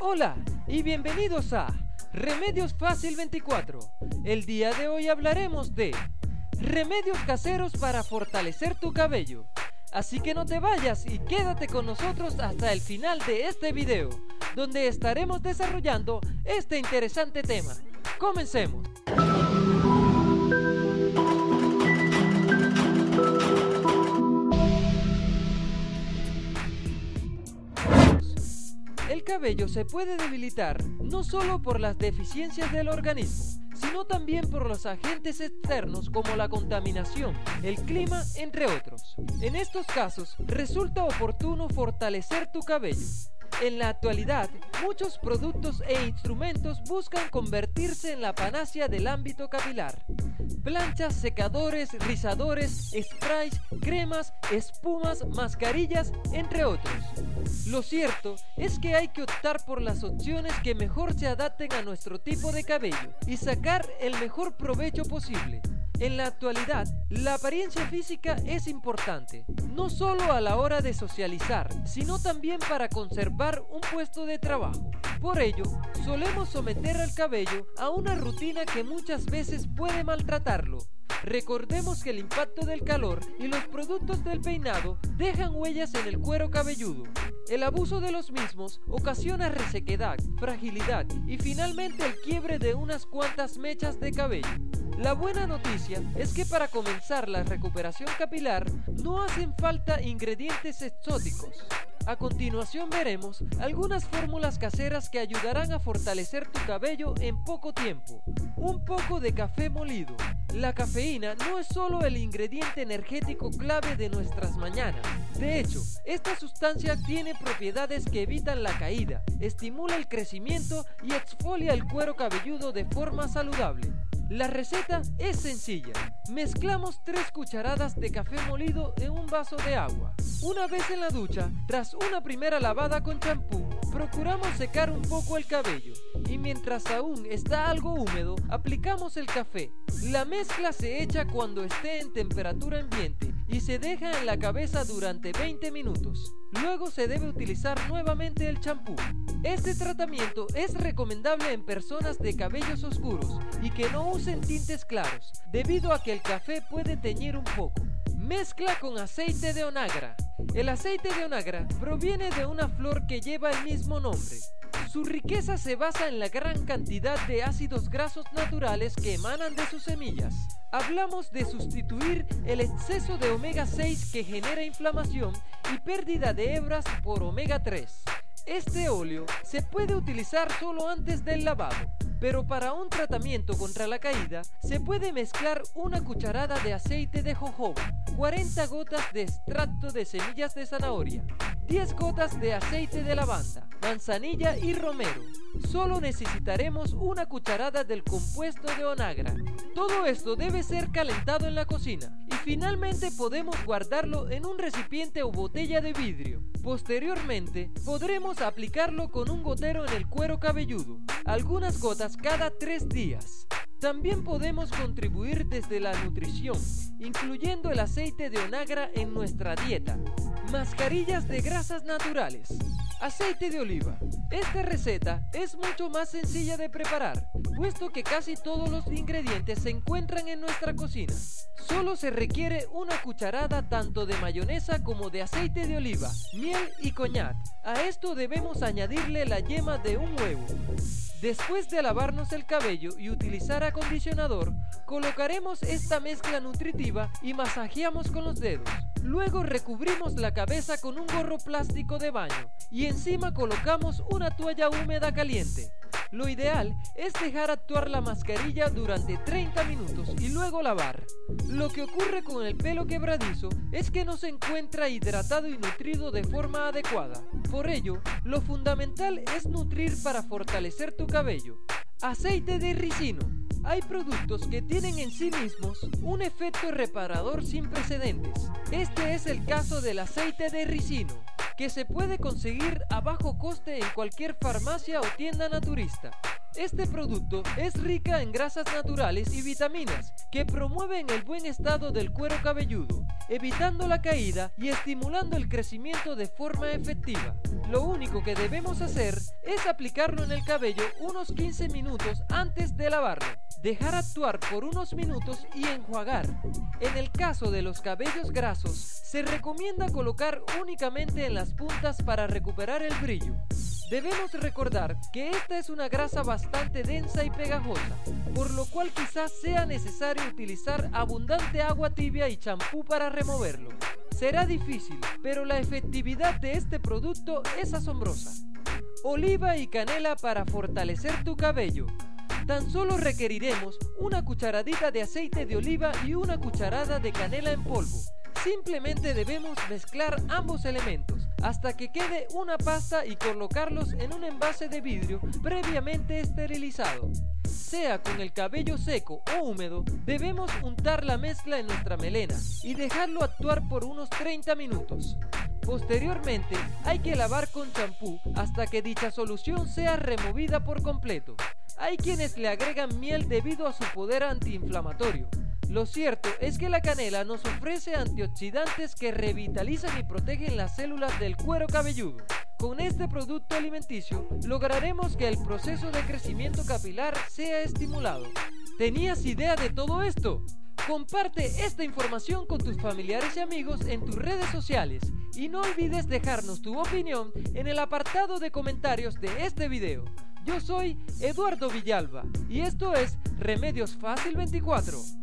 Hola y bienvenidos a Remedios Fácil 24. El día de hoy hablaremos de remedios caseros para fortalecer tu cabello. Así que no te vayas y quédate con nosotros hasta el final de este video, donde estaremos desarrollando este interesante tema. ¡Comencemos! El cabello se puede debilitar no solo por las deficiencias del organismo, sino también por los agentes externos como la contaminación, el clima, entre otros. En estos casos, resulta oportuno fortalecer tu cabello. En la actualidad, muchos productos e instrumentos buscan convertirse en la panacea del ámbito capilar. Planchas, secadores, rizadores, sprays, cremas, espumas, mascarillas, entre otros. Lo cierto es que hay que optar por las opciones que mejor se adapten a nuestro tipo de cabello y sacar el mejor provecho posible. En la actualidad, la apariencia física es importante, no solo a la hora de socializar, sino también para conservar un puesto de trabajo. Por ello, solemos someter al cabello a una rutina que muchas veces puede maltratarlo. Recordemos que el impacto del calor y los productos del peinado dejan huellas en el cuero cabelludo. El abuso de los mismos ocasiona resequedad, fragilidad y finalmente el quiebre de unas cuantas mechas de cabello. La buena noticia es que para comenzar la recuperación capilar no hacen falta ingredientes exóticos. A continuación veremos algunas fórmulas caseras que ayudarán a fortalecer tu cabello en poco tiempo. Un poco de café molido. La cafeína no es solo el ingrediente energético clave de nuestras mañanas. De hecho, esta sustancia tiene propiedades que evitan la caída, estimula el crecimiento y exfolia el cuero cabelludo de forma saludable. La receta es sencilla. Mezclamos 3 cucharadas de café molido en un vaso de agua. Una vez en la ducha, tras una primera lavada con champú, procuramos secar un poco el cabello y mientras aún está algo húmedo, aplicamos el café. La mezcla se echa cuando esté en temperatura ambiente y se deja en la cabeza durante 20 minutos. Luego se debe utilizar nuevamente el champú. Este tratamiento es recomendable en personas de cabellos oscuros y que no usen tintes claros, debido a que el café puede teñir un poco. Mezcla con aceite de onagra. El aceite de onagra proviene de una flor que lleva el mismo nombre. Su riqueza se basa en la gran cantidad de ácidos grasos naturales que emanan de sus semillas. Hablamos de sustituir el exceso de omega 6 que genera inflamación y pérdida de hebras por omega 3. Este óleo se puede utilizar solo antes del lavado, pero para un tratamiento contra la caída se puede mezclar una cucharada de aceite de jojoba, 40 gotas de extracto de semillas de zanahoria, 10 gotas de aceite de lavanda, manzanilla y romero. Solo necesitaremos una cucharada del compuesto de onagra. Todo esto debe ser calentado en la cocina y finalmente podemos guardarlo en un recipiente o botella de vidrio. Posteriormente, podremos aplicarlo con un gotero en el cuero cabelludo, algunas gotas cada 3 días. También podemos contribuir desde la nutrición, incluyendo el aceite de onagra en nuestra dieta. Mascarillas de grasas naturales. Aceite de oliva. Esta receta es mucho más sencilla de preparar, puesto que casi todos los ingredientes se encuentran en nuestra cocina. Solo se requiere una cucharada tanto de mayonesa como de aceite de oliva, miel y coñac. A esto debemos añadirle la yema de un huevo. Después de lavarnos el cabello y utilizar acondicionador, colocaremos esta mezcla nutritiva y masajeamos con los dedos. Luego recubrimos la cabeza con un gorro plástico de baño y encima colocamos una toalla húmeda caliente. Lo ideal es dejar actuar la mascarilla durante 30 minutos y luego lavar. Lo que ocurre con el pelo quebradizo es que no se encuentra hidratado y nutrido de forma adecuada. Por ello, lo fundamental es nutrir para fortalecer tu cabello. Aceite de ricino. Hay productos que tienen en sí mismos un efecto reparador sin precedentes. Este es el caso del aceite de ricino, que se puede conseguir a bajo coste en cualquier farmacia o tienda naturista. Este producto es rica en grasas naturales y vitaminas que promueven el buen estado del cuero cabelludo, evitando la caída y estimulando el crecimiento de forma efectiva. Lo único que debemos hacer es aplicarlo en el cabello unos 15 minutos antes de lavarlo, dejar actuar por unos minutos y enjuagar. En el caso de los cabellos grasos, se recomienda colocar únicamente en las puntas para recuperar el brillo. Debemos recordar que esta es una grasa bastante densa y pegajosa, por lo cual quizás sea necesario utilizar abundante agua tibia y champú para removerlo. Será difícil, pero la efectividad de este producto es asombrosa. Oliva y canela para fortalecer tu cabello. Tan solo requeriremos una cucharadita de aceite de oliva y una cucharada de canela en polvo. Simplemente debemos mezclar ambos elementos hasta que quede una pasta y colocarlos en un envase de vidrio previamente esterilizado. Sea con el cabello seco o húmedo, debemos untar la mezcla en nuestra melena y dejarlo actuar por unos 30 minutos. Posteriormente, hay que lavar con champú hasta que dicha solución sea removida por completo. Hay quienes le agregan miel debido a su poder antiinflamatorio. Lo cierto es que la canela nos ofrece antioxidantes que revitalizan y protegen las células del cuero cabelludo. Con este producto alimenticio lograremos que el proceso de crecimiento capilar sea estimulado. ¿Tenías idea de todo esto? Comparte esta información con tus familiares y amigos en tus redes sociales y no olvides dejarnos tu opinión en el apartado de comentarios de este video. Yo soy Eduardo Villalba y esto es Remedios Fácil 24.